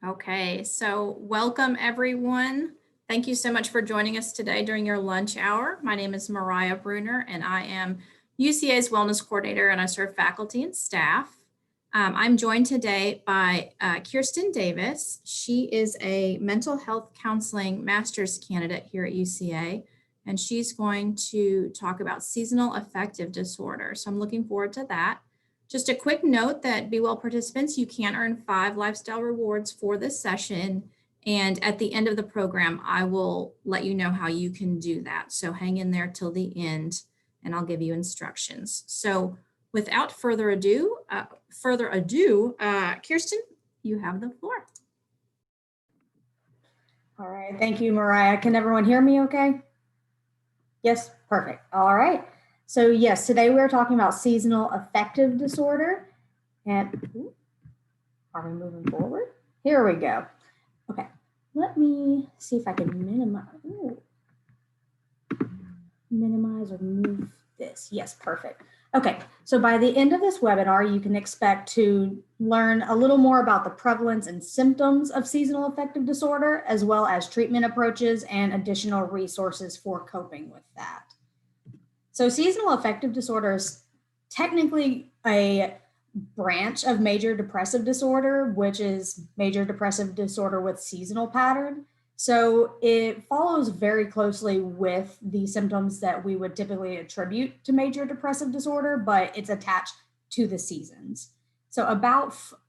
Okay, so welcome everyone. Thank you so much for joining us today during your lunch hour. My name is Mariah Bruner and I am UCA's Wellness Coordinator and I serve faculty and staff. I'm joined today by Kirsten Davis. She is a mental health counseling master's candidate here at UCA and she's going to talk about seasonal affective disorder. So I'm looking forward to that. Just a quick note that BeWell participants, you can earn 5 lifestyle rewards for this session. And at the end of the program, I will let you know how you can do that. So hang in there till the end and I'll give you instructions. So without further ado, Kirsten, you have the floor. All right, thank you, Mariah. Can everyone hear me okay? Yes, perfect. All right. So yes, today we're talking about seasonal affective disorder. And are we moving forward? Here we go. Okay, let me see if I can minimize or move this. Yes, perfect. Okay, so by the end of this webinar, you can expect to learn a little more about the prevalence and symptoms of seasonal affective disorder, as well as treatment approaches and additional resources for coping with that. So seasonal affective disorder is technically a branch of major depressive disorder, which is major depressive disorder with seasonal pattern. So it follows very closely with the symptoms that we would typically attribute to major depressive disorder, but it's attached to the seasons. So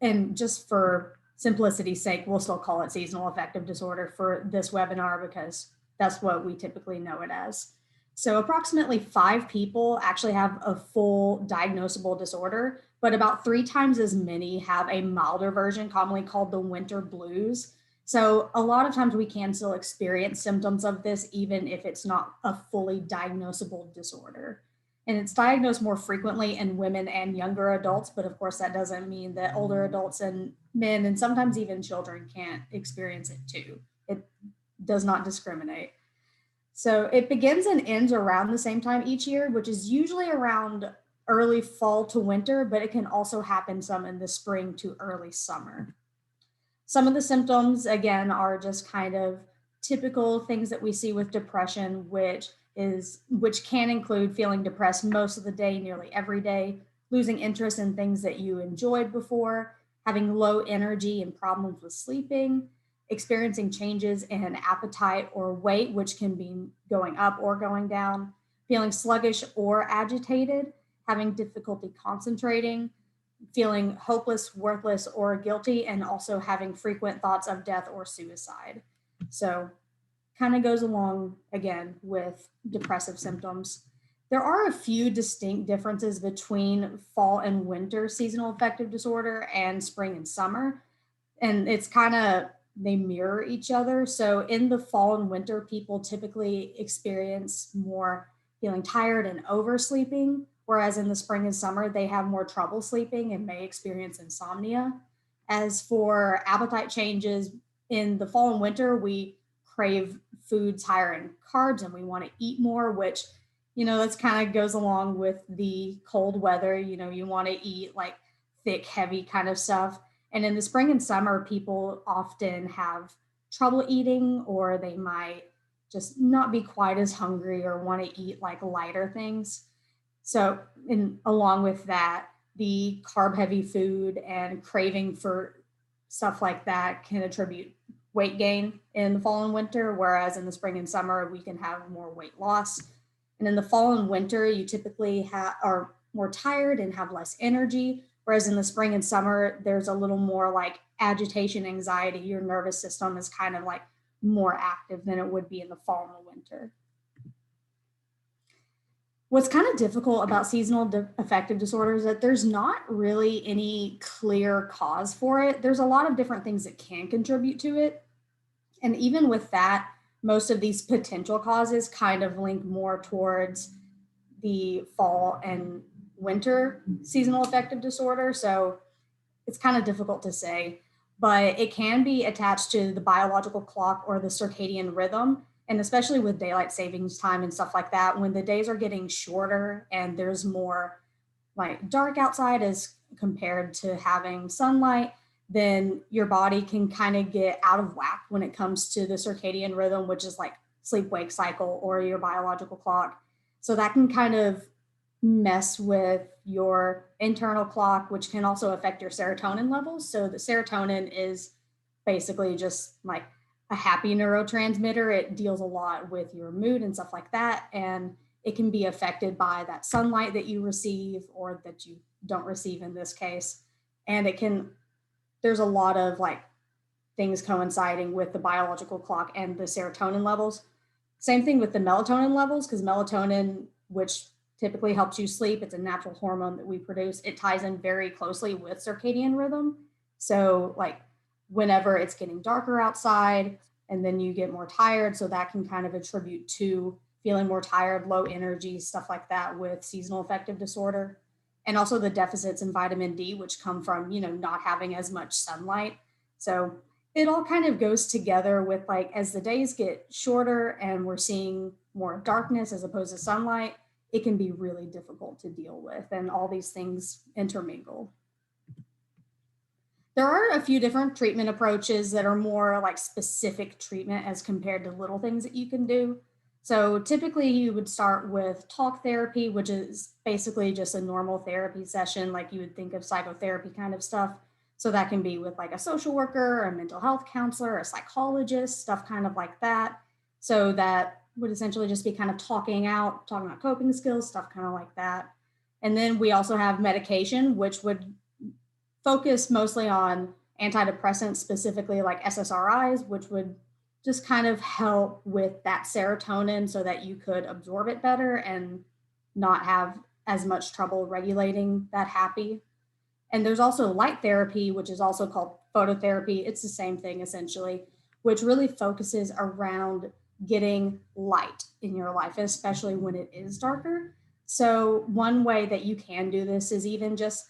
and just for simplicity's sake, we'll still call it seasonal affective disorder for this webinar because that's what we typically know it as. So approximately 5 people actually have a full diagnosable disorder, but about 3 times as many have a milder version, commonly called the winter blues. So a lot of times we can still experience symptoms of this, even if it's not a fully diagnosable disorder. And it's diagnosed more frequently in women and younger adults, but of course that doesn't mean that older adults and men and sometimes even children can't experience it too. It does not discriminate. So it begins and ends around the same time each year, which is usually around early fall to winter, but it can also happen some in the spring to early summer. Some of the symptoms, again, are just kind of typical things that we see with depression, which can include feeling depressed most of the day, nearly every day, losing interest in things that you enjoyed before, having low energy and problems with sleeping, experiencing changes in appetite or weight, which can be going up or going down, feeling sluggish or agitated, having difficulty concentrating, feeling hopeless, worthless, or guilty, and also having frequent thoughts of death or suicide. So kind of goes along again with depressive symptoms. There are a few distinct differences between fall and winter seasonal affective disorder and spring and summer. And it's kind of, they mirror each other. So in the fall and winter, people typically experience more feeling tired and oversleeping, whereas in the spring and summer, they have more trouble sleeping and may experience insomnia. As for appetite changes, in the fall and winter, we crave foods higher in carbs and we want to eat more, which, that's kind of goes along with the cold weather. You want to eat like thick, heavy kind of stuff. And in the spring and summer, people often have trouble eating, or they might just not be quite as hungry or want to eat like lighter things. So, along with that, the carb heavy food and craving for stuff like that can attribute weight gain in the fall and winter, whereas in the spring and summer, we can have more weight loss. And in the fall and winter, you typically are more tired and have less energy. Whereas in the spring and summer, there's a little more like agitation, anxiety. Your nervous system is kind of like more active than it would be in the fall and the winter. What's kind of difficult about seasonal affective disorder is that there's not really any clear cause for it. There's a lot of different things that can contribute to it. And even with that, most of these potential causes kind of link more towards the fall and winter seasonal affective disorder. So it's kind of difficult to say, but it can be attached to the biological clock or the circadian rhythm. And especially with daylight savings time and stuff like that, when the days are getting shorter and there's more like dark outside as compared to having sunlight, then your body can kind of get out of whack when it comes to the circadian rhythm, which is like sleep wake cycle or your biological clock. So that can kind of mess with your internal clock, which can also affect your serotonin levels. So the serotonin is basically just like a happy neurotransmitter. It deals a lot with your mood and stuff like that. And it can be affected by that sunlight that you receive or that you don't receive in this case. And there's a lot of like things coinciding with the biological clock and the serotonin levels. Same thing with the melatonin levels, because melatonin, which typically helps you sleep, it's a natural hormone that we produce. It ties in very closely with circadian rhythm. So like whenever it's getting darker outside and then you get more tired, so that can kind of attribute to feeling more tired, low energy, stuff like that with seasonal affective disorder. And also the deficits in vitamin D, which come from, not having as much sunlight. So it all kind of goes together with like as the days get shorter and we're seeing more darkness as opposed to sunlight, it can be really difficult to deal with, and all these things intermingle. There are a few different treatment approaches that are more like specific treatment as compared to little things that you can do. So typically you would start with talk therapy, which is basically just a normal therapy session, like you would think of psychotherapy kind of stuff. So that can be with like a social worker, a mental health counselor, a psychologist, stuff kind of like that. So that would essentially just be kind of talking about coping skills, stuff kind of like that. And then we also have medication, which would focus mostly on antidepressants, specifically like SSRIs, which would just kind of help with that serotonin so that you could absorb it better and not have as much trouble regulating that happy. And there's also light therapy, which is also called phototherapy. It's the same thing essentially, which really focuses around getting light in your life, especially when it is darker. So one way that you can do this is even just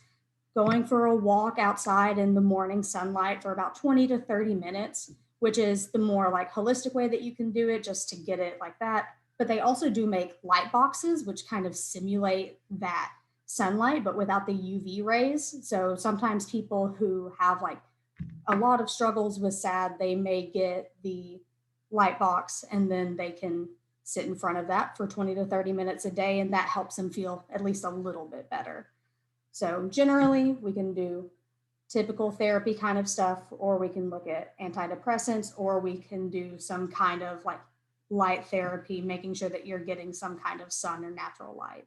going for a walk outside in the morning sunlight for about 20 to 30 minutes, which is the more like holistic way that you can do it, just to get it like that. But they also do make light boxes, which kind of simulate that sunlight, but without the UV rays. So sometimes people who have like a lot of struggles with SAD, they may get the light box and then they can sit in front of that for 20 to 30 minutes a day. And that helps them feel at least a little bit better. So generally we can do typical therapy kind of stuff, or we can look at antidepressants, or we can do some kind of like light therapy, making sure that you're getting some kind of sun or natural light.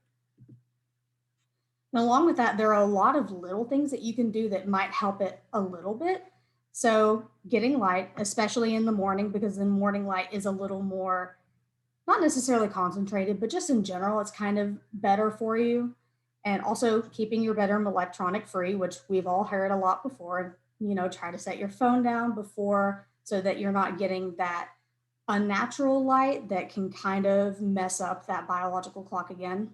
And along with that, there are a lot of little things that you can do that might help it a little bit. So getting light, especially in the morning, because the morning light is a little more, not necessarily concentrated, but just in general, it's kind of better for you. And also keeping your bedroom electronic free, which we've all heard a lot before. Try to set your phone down before so that you're not getting that unnatural light that can kind of mess up that biological clock again.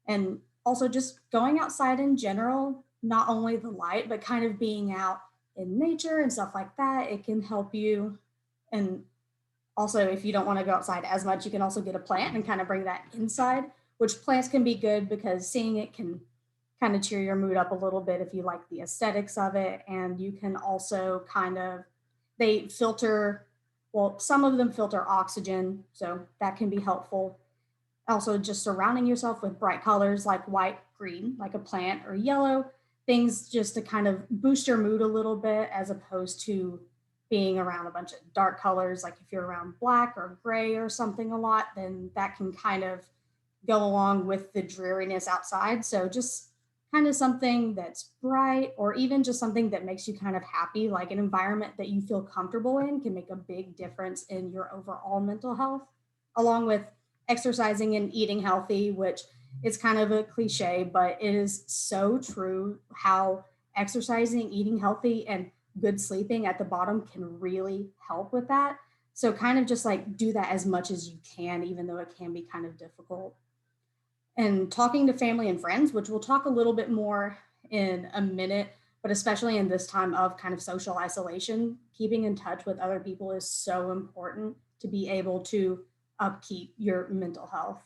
And also just going outside in general, not only the light, but kind of being out in nature and stuff like that, it can help you. And also, if you don't want to go outside as much, you can also get a plant and kind of bring that inside, which plants can be good because seeing it can kind of cheer your mood up a little bit if you like the aesthetics of it. And you can also they filter, well, some of them filter oxygen, so that can be helpful. Also, just surrounding yourself with bright colors like white, green, like a plant, or yellow, things just to kind of boost your mood a little bit, as opposed to being around a bunch of dark colors. Like if you're around black or gray or something a lot, then that can kind of go along with the dreariness outside. So just kind of something that's bright, or even just something that makes you kind of happy, like an environment that you feel comfortable in, can make a big difference in your overall mental health, along with exercising and eating healthy, which is kind of a cliche, but it is so true how exercising, eating healthy, and good sleeping at the bottom can really help with that. So kind of just like do that as much as you can, even though it can be kind of difficult. And talking to family and friends, which we'll talk a little bit more in a minute, but especially in this time of kind of social isolation, keeping in touch with other people is so important to be able to upkeep your mental health.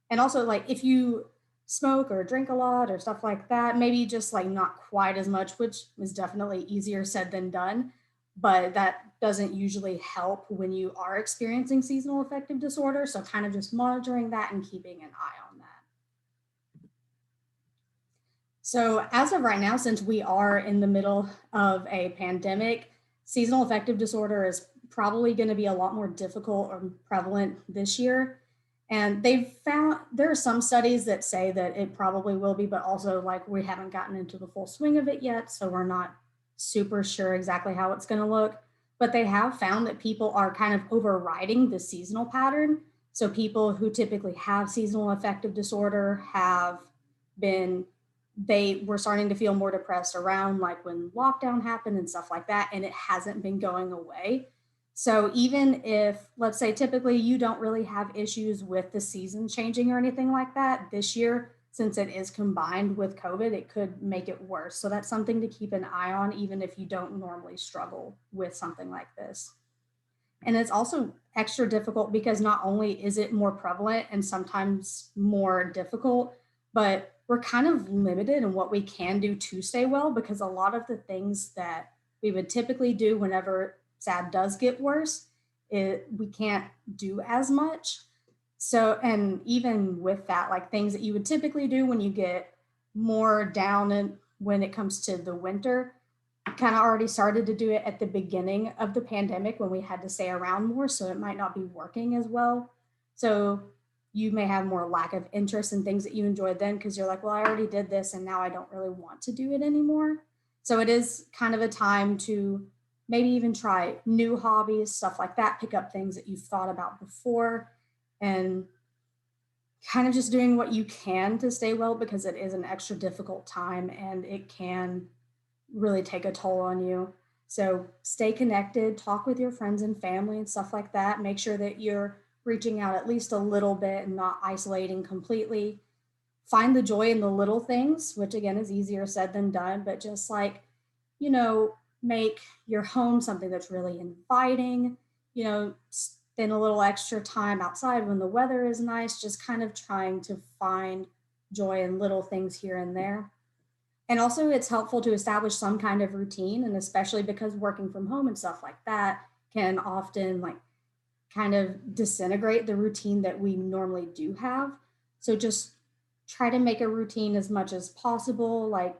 And also, like, if you smoke or drink a lot or stuff like that. Maybe just like not quite as much, which is definitely easier said than done. But that doesn't usually help when you are experiencing seasonal affective disorder. So kind of just monitoring that and keeping an eye on that. So as of right now, since we are in the middle of a pandemic, seasonal affective disorder is probably going to be a lot more difficult or prevalent this year. And they've found there are some studies that say that it probably will be, but also like we haven't gotten into the full swing of it yet. So we're not super sure exactly how it's going to look. But they have found that people are kind of overriding the seasonal pattern. So people who typically have seasonal affective disorder have been, they were starting to feel more depressed around like when lockdown happened and stuff like that. And it hasn't been going away. So even if, let's say, typically you don't really have issues with the season changing or anything like that, this year, since it is combined with COVID, it could make it worse. So that's something to keep an eye on, even if you don't normally struggle with something like this. And it's also extra difficult because not only is it more prevalent and sometimes more difficult, but we're kind of limited in what we can do to stay well, because a lot of the things that we would typically do whenever SAD does get worse, we can't do as much. So, and even with that, like things that you would typically do when you get more down and when it comes to the winter, kind of already started to do it at the beginning of the pandemic when we had to stay around more. So it might not be working as well. So you may have more lack of interest in things that you enjoyed then because you're like, well, I already did this and now I don't really want to do it anymore. So it is kind of a time to maybe even try new hobbies, stuff like that, pick up things that you've thought about before, and kind of just doing what you can to stay well, because it is an extra difficult time and it can really take a toll on you. So stay connected, talk with your friends and family and stuff like that. Make sure that you're reaching out at least a little bit and not isolating completely. Find the joy in the little things, which again is easier said than done, but just like, make your home something that's really inviting, spend a little extra time outside when the weather is nice, just kind of trying to find joy in little things here and there. And also, it's helpful to establish some kind of routine, and especially because working from home and stuff like that can often like kind of disintegrate the routine that we normally do have. So just try to make a routine as much as possible. Like,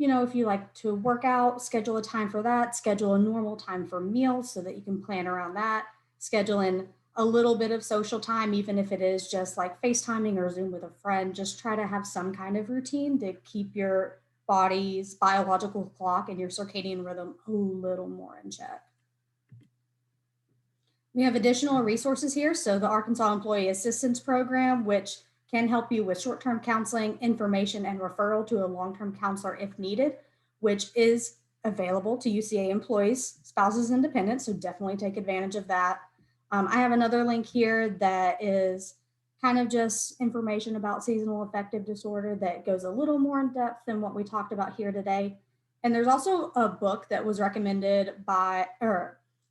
if you like to work out, schedule a time for that, schedule a normal time for meals so that you can plan around that, schedule in a little bit of social time, even if it is just like FaceTiming or Zoom with a friend. Just try to have some kind of routine to keep your body's biological clock and your circadian rhythm a little more in check. We have additional resources here. So the Arkansas Employee Assistance Program, which can help you with short-term counseling, information, and referral to a long-term counselor if needed, which is available to UCA employees, spouses, and dependents. So definitely take advantage of that. I have another link here that is kind of just information about seasonal affective disorder that goes a little more in depth than what we talked about here today. And there's also a book that was recommended by,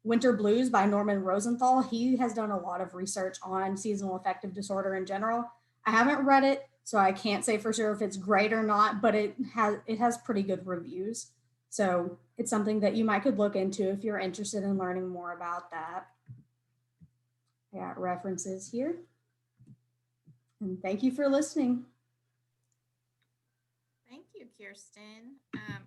Winter Blues by Norman Rosenthal. He has done a lot of research on seasonal affective disorder in general. I haven't read it, so I can't say for sure if it's great or not, but it has pretty good reviews. So it's something that you might could look into if you're interested in learning more about that. I got references here. And thank you for listening. Thank you, Kirsten.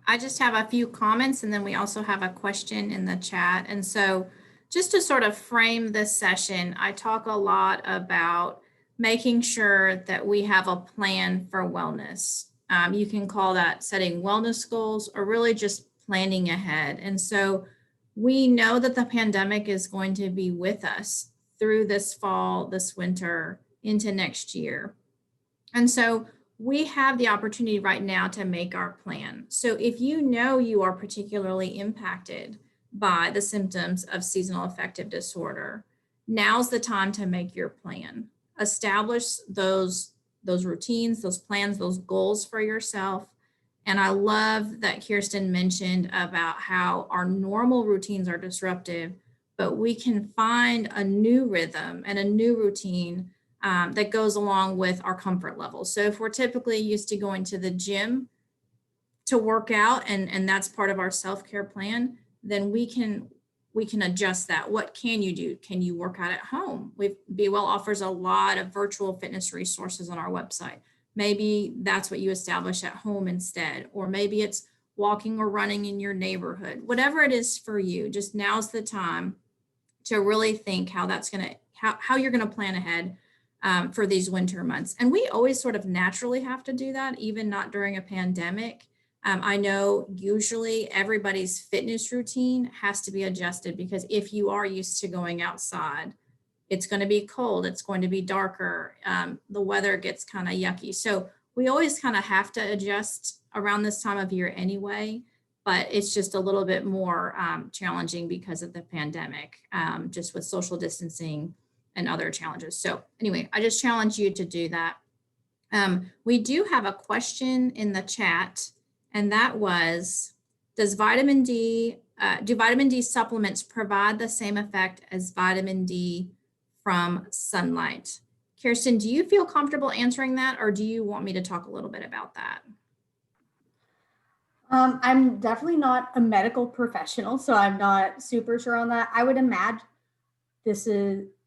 I just have a few comments, and then we also have a question in the chat. And so just to sort of frame this session, I talk a lot about making sure that we have a plan for wellness. You can call that setting wellness goals or really just planning ahead. And so we know that the pandemic is going to be with us through this fall, this winter, into next year. And so we have the opportunity right now to make our plan. So if you know you are particularly impacted by the symptoms of seasonal affective disorder, now's the time to make your plan. Establish those routines, those plans, those goals for yourself. And I love that Kirsten mentioned about how our normal routines are disruptive, but we can find a new rhythm and a new routine that goes along with our comfort level. So if we're typically used to going to the gym to work out, and that's part of our self-care plan, then we can adjust that. What can you do? Can you work out at home? BeWell offers a lot of virtual fitness resources on our website. Maybe that's what you establish at home instead, or maybe it's walking or running in your neighborhood. Whatever it is for you, just now's the time to really think how that's going to, how you're going to plan ahead for these winter months. And we always sort of naturally have to do that, even not during a pandemic. I know usually everybody's fitness routine has to be adjusted, because if you are used to going outside, it's going to be cold, it's going to be darker, the weather gets kind of yucky. So we always kind of have to adjust around this time of year anyway, but it's just a little bit more challenging because of the pandemic, just with social distancing and other challenges. So anyway, I just challenge you to do that. We do have a question in the chat, and that was, do vitamin D supplements provide the same effect as vitamin D from sunlight? Kirsten, do you feel comfortable answering that, or do you want me to talk a little bit about that? I'm definitely not a medical professional, so I'm not super sure on that. I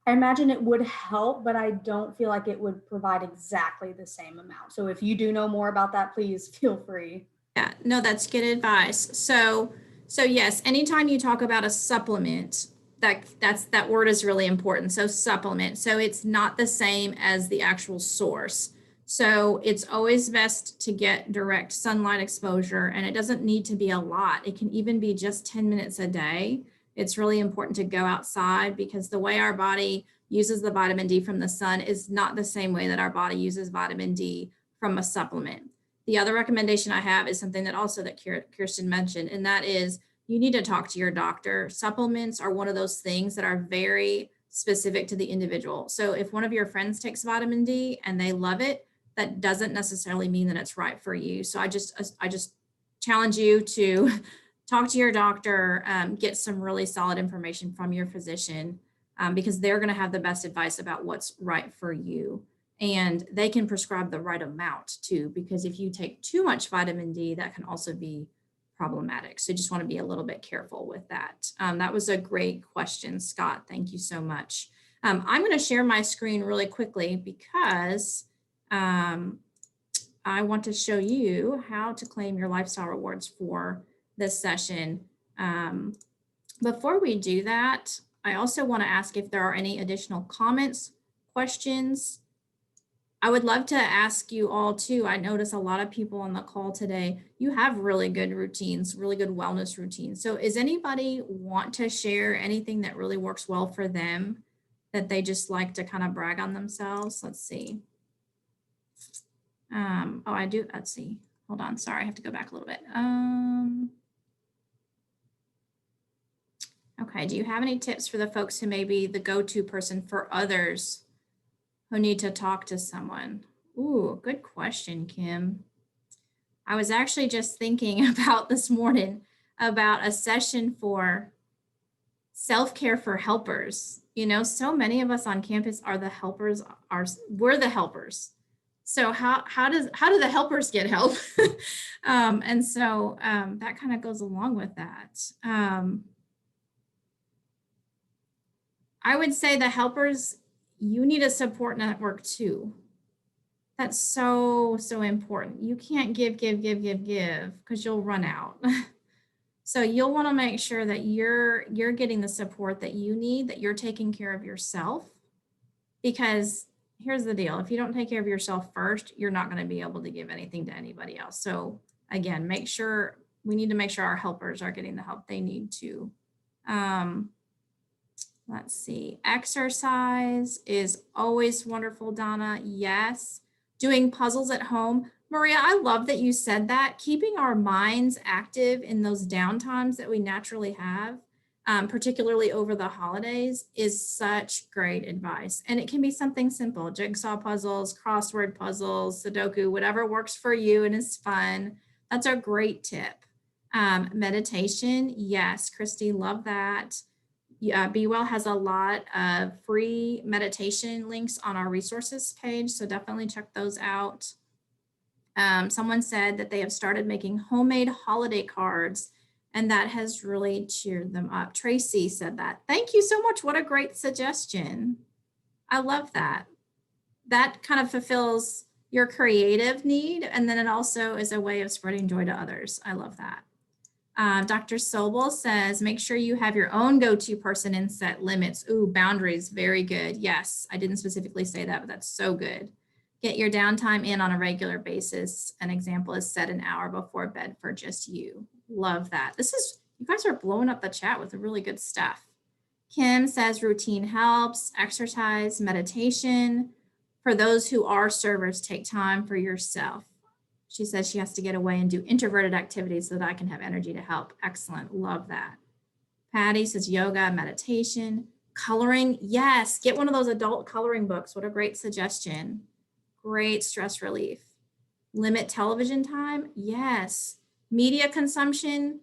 imagine it would help, but I don't feel like it would provide exactly the same amount. So if you do know more about that, please feel free. Yeah, no, that's good advice. So yes, anytime you talk about a supplement, that word is really important. So supplement. So it's not the same as the actual source. So it's always best to get direct sunlight exposure, and it doesn't need to be a lot. It can even be just 10 minutes a day. It's really important to go outside, because the way our body uses the vitamin D from the sun is not the same way that our body uses vitamin D from a supplement. The other recommendation I have is something that also that Kirsten mentioned, and that is you need to talk to your doctor. Supplements are one of those things that are very specific to the individual. So if one of your friends takes vitamin D and they love it, that doesn't necessarily mean that it's right for you. So I just challenge you to talk to your doctor, get some really solid information from your physician, because they're going to have the best advice about what's right for you. And they can prescribe the right amount too, because if you take too much vitamin D, that can also be problematic. So just want to be a little bit careful with that. That was a great question, Scott. Thank you so much. I'm going to share my screen really quickly, because I want to show you how to claim your lifestyle rewards for this session. Before we do that, I also want to ask if there are any additional comments, questions. I would love to ask you all too. I notice a lot of people on the call today, you have really good routines, really good wellness routines. So is anybody want to share anything that really works well for them, that they just like to kind of brag on themselves? Let's see. Oh, I do. Let's see. Hold on. Sorry, I have to go back a little bit. Okay. Do you have any tips for the folks who may be the go-to person for others who need to talk to someone? Ooh, good question, Kim. I was actually just thinking about this morning about a session for self-care for helpers. You know, so many of us on campus are the helpers, we're the helpers. So how do the helpers get help? And so that kind of goes along with that. I would say the helpers, you need a support network too. That's so important. You can't give because you'll run out. So you'll want to make sure that you're getting the support that you need, that you're taking care of yourself, because here's the deal. If you don't take care of yourself first, you're not going to be able to give anything to anybody else. So again, we need to make sure our helpers are getting the help they need to. Let's see. Exercise is always wonderful, Donna. Yes. Doing puzzles at home. Maria, I love that you said that. Keeping our minds active in those downtimes that we naturally have, particularly over the holidays, is such great advice. And it can be something simple: jigsaw puzzles, crossword puzzles, Sudoku, whatever works for you and is fun. That's a great tip. Meditation. Yes, Christy, love that. BeWell has a lot of free meditation links on our resources page, so definitely check those out. Someone said that they have started making homemade holiday cards, and that has really cheered them up. Tracy said that. Thank you so much. What a great suggestion. I love that. That kind of fulfills your creative need, and then it also is a way of spreading joy to others. I love that. Dr. Sobel says, make sure you have your own go-to person and set limits. Ooh, boundaries, very good. Yes, I didn't specifically say that, but that's so good. Get your downtime in on a regular basis. An example is set an hour before bed for just you. Love that. You guys are blowing up the chat with really good stuff. Kim says routine helps, exercise, meditation. For those who are servers, take time for yourself. She says she has to get away and do introverted activities so that I can have energy to help. Excellent. Love that. Patty says yoga, meditation, coloring. Yes, get one of those adult coloring books. What a great suggestion. Great stress relief. Limit television time. Yes. Media consumption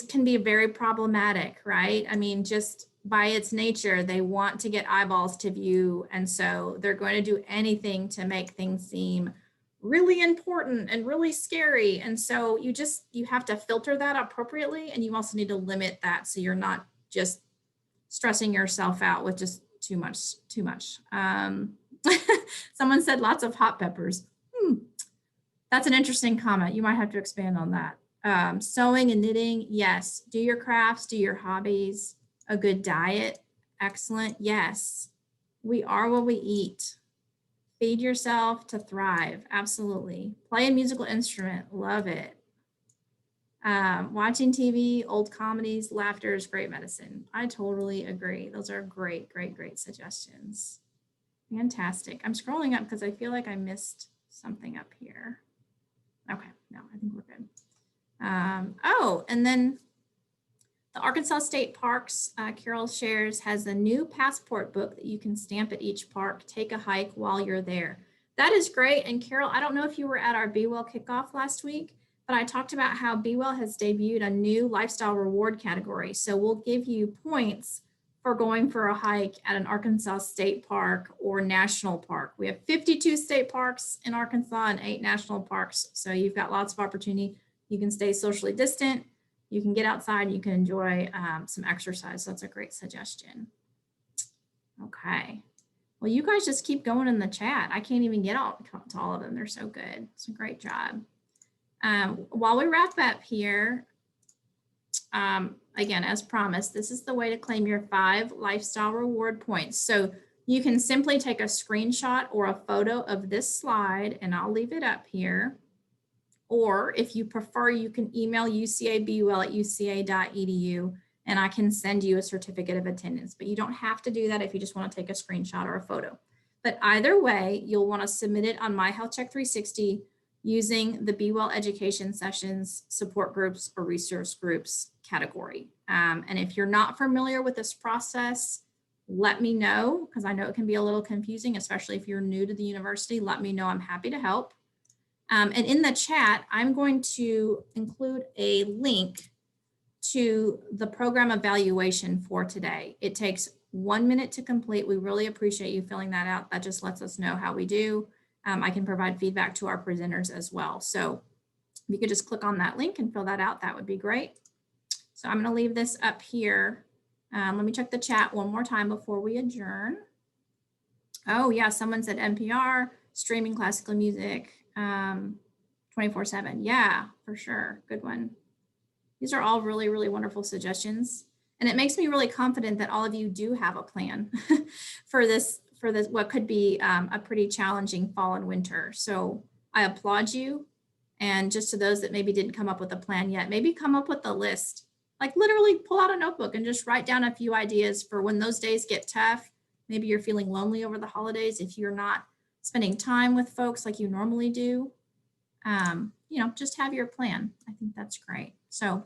can be very problematic, right? I mean, just by its nature, they want to get eyeballs to view. And so they're going to do anything to make things seem really important and really scary. And so you have to filter that appropriately. And you also need to limit that so you're not just stressing yourself out with just too much. Someone said lots of hot peppers. That's an interesting comment. You might have to expand on that. Sewing and knitting, yes. Do your crafts, do your hobbies. A good diet, excellent. Yes, we are what we eat. Feed yourself to thrive, absolutely. Play a musical instrument, love it. Watching TV, old comedies, laughter is great medicine. I totally agree. Those are great suggestions. Fantastic. I'm scrolling up because I feel like I missed something up here. Okay, no, I think we're good. And then the Arkansas State Parks, Carol shares, has a new passport book that you can stamp at each park. Take a hike while you're there. That is great. And Carol, I don't know if you were at our BeWell kickoff last week, but I talked about how BeWell has debuted a new lifestyle reward category. So we'll give you points for going for a hike at an Arkansas State Park or national park. We have 52 state parks in Arkansas and 8 national parks. So you've got lots of opportunity. You can stay socially distant. You can get outside, you can enjoy some exercise. So that's a great suggestion. Okay. Well, you guys just keep going in the chat. I can't even get to all of them. They're so good. It's a great job. While we wrap up here, again, as promised, this is the way to claim your 5 lifestyle reward points. So you can simply take a screenshot or a photo of this slide, and I'll leave it up here. Or if you prefer, you can email ucabewell@uca.edu and I can send you a certificate of attendance. But you don't have to do that if you just want to take a screenshot or a photo. But either way, you'll want to submit it on My Health Check 360 using the BeWell Education Sessions, support groups, or resource groups category. And if you're not familiar with this process, let me know, because I know it can be a little confusing, especially if you're new to the university. Let me know. I'm happy to help. And in the chat, I'm going to include a link to the program evaluation for today. It takes 1 minute to complete. We really appreciate you filling that out. That just lets us know how we do. I can provide feedback to our presenters as well. So if you could just click on that link and fill that out, that would be great. So I'm going to leave this up here. Let me check the chat one more time before we adjourn. Oh yeah, someone said NPR, streaming classical music. 24/7. Yeah, for sure. Good one. These are all really wonderful suggestions. And it makes me really confident that all of you do have a plan for this, what could be a pretty challenging fall and winter. So I applaud you. And just to those that maybe didn't come up with a plan yet, maybe come up with a list, like literally pull out a notebook and just write down a few ideas for when those days get tough. Maybe you're feeling lonely over the holidays. If you're not spending time with folks like you normally do, just have your plan. I think that's great. So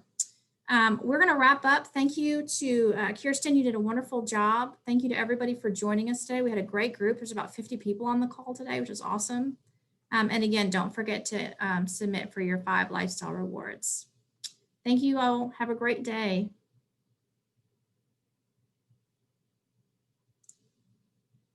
we're going to wrap up. Thank you to Kirsten. You did a wonderful job. Thank you to everybody for joining us today. We had a great group. There's about 50 people on the call today, which is awesome. And again, don't forget to submit for your 5 lifestyle rewards. Thank you all. Have a great day.